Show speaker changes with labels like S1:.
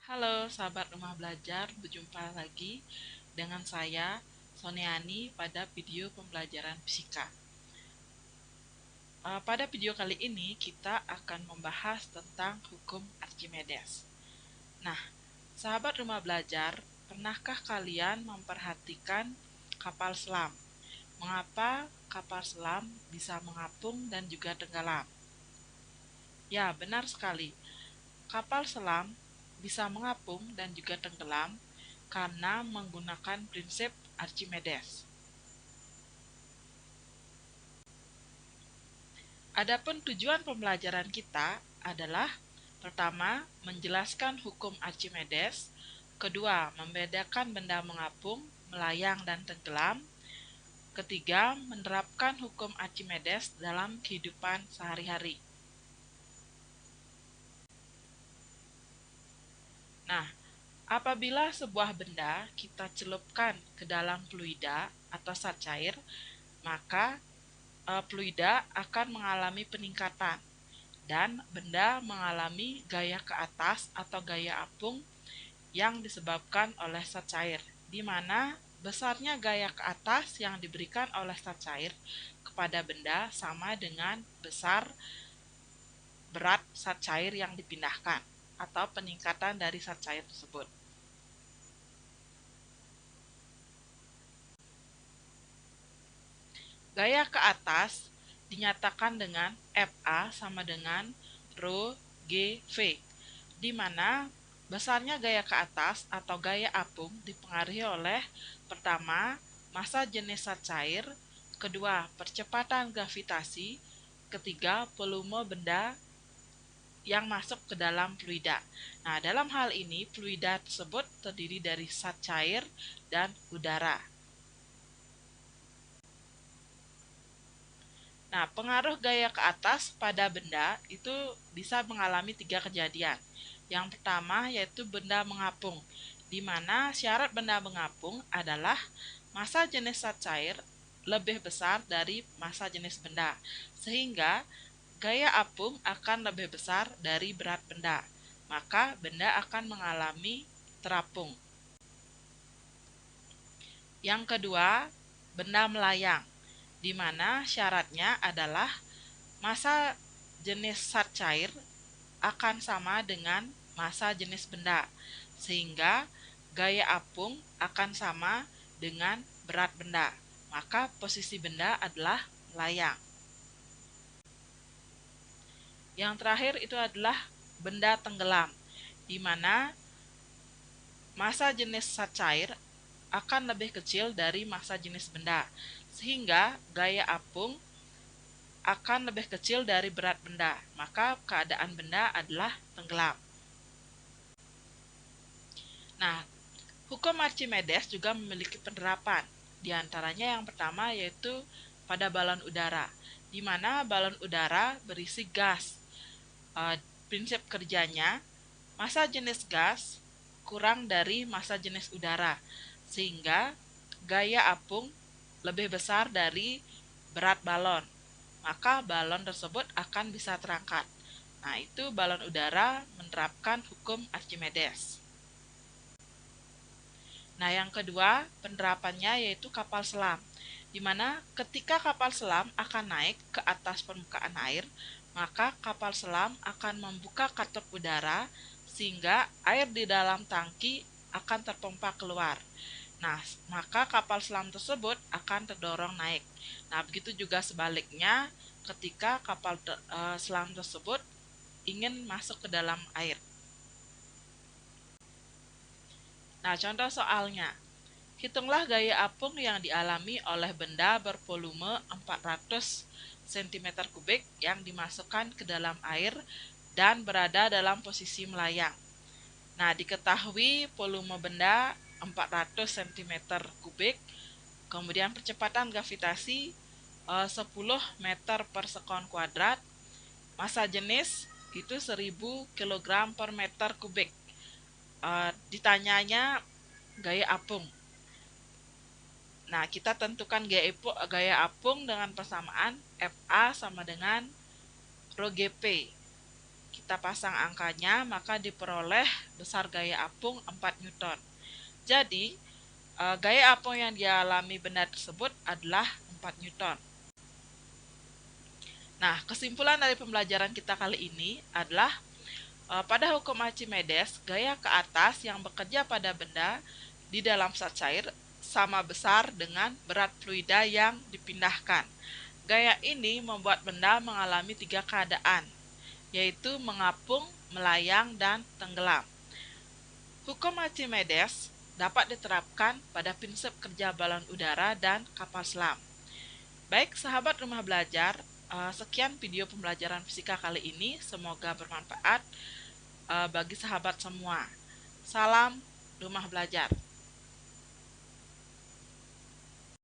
S1: Halo sahabat rumah belajar, berjumpa lagi dengan saya Soniani pada video pembelajaran fisika. Pada video kali ini kita akan membahas tentang hukum Archimedes. Nah, sahabat rumah belajar, pernahkah kalian memperhatikan kapal selam? Mengapa kapal selam bisa mengapung dan juga tenggelam? Ya, benar sekali. Kapal selam bisa mengapung dan juga tenggelam karena menggunakan prinsip Archimedes. Adapun tujuan pembelajaran kita adalah pertama, menjelaskan hukum Archimedes, kedua, membedakan benda mengapung, melayang, dan tenggelam, ketiga, menerapkan hukum Archimedes dalam kehidupan sehari-hari. Nah, apabila sebuah benda kita celupkan ke dalam fluida atau zat cair, maka fluida akan mengalami peningkatan dan benda mengalami gaya ke atas atau gaya apung yang disebabkan oleh zat cair, di mana besarnya gaya ke atas yang diberikan oleh zat cair kepada benda sama dengan besar berat zat cair yang dipindahkan atau peningkatan dari zat cair tersebut. Gaya ke atas dinyatakan dengan FA sama dengan Rho G V, di mana besarnya gaya ke atas atau gaya apung dipengaruhi oleh pertama, massa jenis zat cair, kedua, percepatan gravitasi, ketiga, volume benda yang masuk ke dalam fluida. Nah, dalam hal ini fluida tersebut terdiri dari zat cair dan udara. Nah, pengaruh gaya ke atas pada benda itu bisa mengalami 3 kejadian. Yang pertama yaitu benda mengapung, di mana syarat benda mengapung adalah massa jenis zat cair lebih besar dari massa jenis benda, sehingga gaya apung akan lebih besar dari berat benda, maka benda akan mengalami terapung. Yang kedua, benda melayang, di mana syaratnya adalah massa jenis zat cair akan sama dengan massa jenis benda, sehingga gaya apung akan sama dengan berat benda, maka posisi benda adalah melayang. Yang terakhir itu adalah benda tenggelam, di mana massa jenis zat cair akan lebih kecil dari massa jenis benda, sehingga gaya apung akan lebih kecil dari berat benda, maka keadaan benda adalah tenggelam. Nah, hukum Archimedes juga memiliki penerapan. Di antaranya yang pertama yaitu pada balon udara, di mana balon udara berisi gas. Prinsip kerjanya, massa jenis gas kurang dari massa jenis udara, sehingga gaya apung lebih besar dari berat balon, maka balon tersebut akan bisa terangkat. Nah, itu balon udara menerapkan hukum Archimedes. Nah, yang kedua, penerapannya yaitu kapal selam, di mana ketika kapal selam akan naik ke atas permukaan air, maka kapal selam akan membuka katup udara sehingga air di dalam tangki akan terpompa keluar. Nah, maka kapal selam tersebut akan terdorong naik. Nah, begitu juga sebaliknya ketika kapal selam tersebut ingin masuk ke dalam air. Nah, contoh soalnya. Hitunglah gaya apung yang dialami oleh benda bervolume 400 cm3 yang dimasukkan ke dalam air dan berada dalam posisi melayang. Nah, diketahui volume benda 400 cm3, kemudian percepatan gravitasi 10 meter per sekon kuadrat, massa jenis itu 1000 kg per meter kubik. Ditanyanya gaya apung. Nah, kita tentukan gaya apung dengan persamaan FA sama dengan Rho GP. kita pasang angkanya, maka diperoleh besar gaya apung 4 Newton. Jadi, gaya apung yang dialami benda tersebut adalah 4 Newton. Nah, kesimpulan dari pembelajaran kita kali ini adalah pada hukum Archimedes, gaya ke atas yang bekerja pada benda di dalam zat cair sama besar dengan berat fluida yang dipindahkan. Gaya ini membuat benda mengalami 3 keadaan, yaitu mengapung, melayang, dan tenggelam. Hukum Archimedes dapat diterapkan pada prinsip kerja balon udara dan kapal selam. Baik sahabat rumah belajar, sekian video pembelajaran fisika kali ini. Semoga bermanfaat bagi sahabat semua. Salam rumah belajar.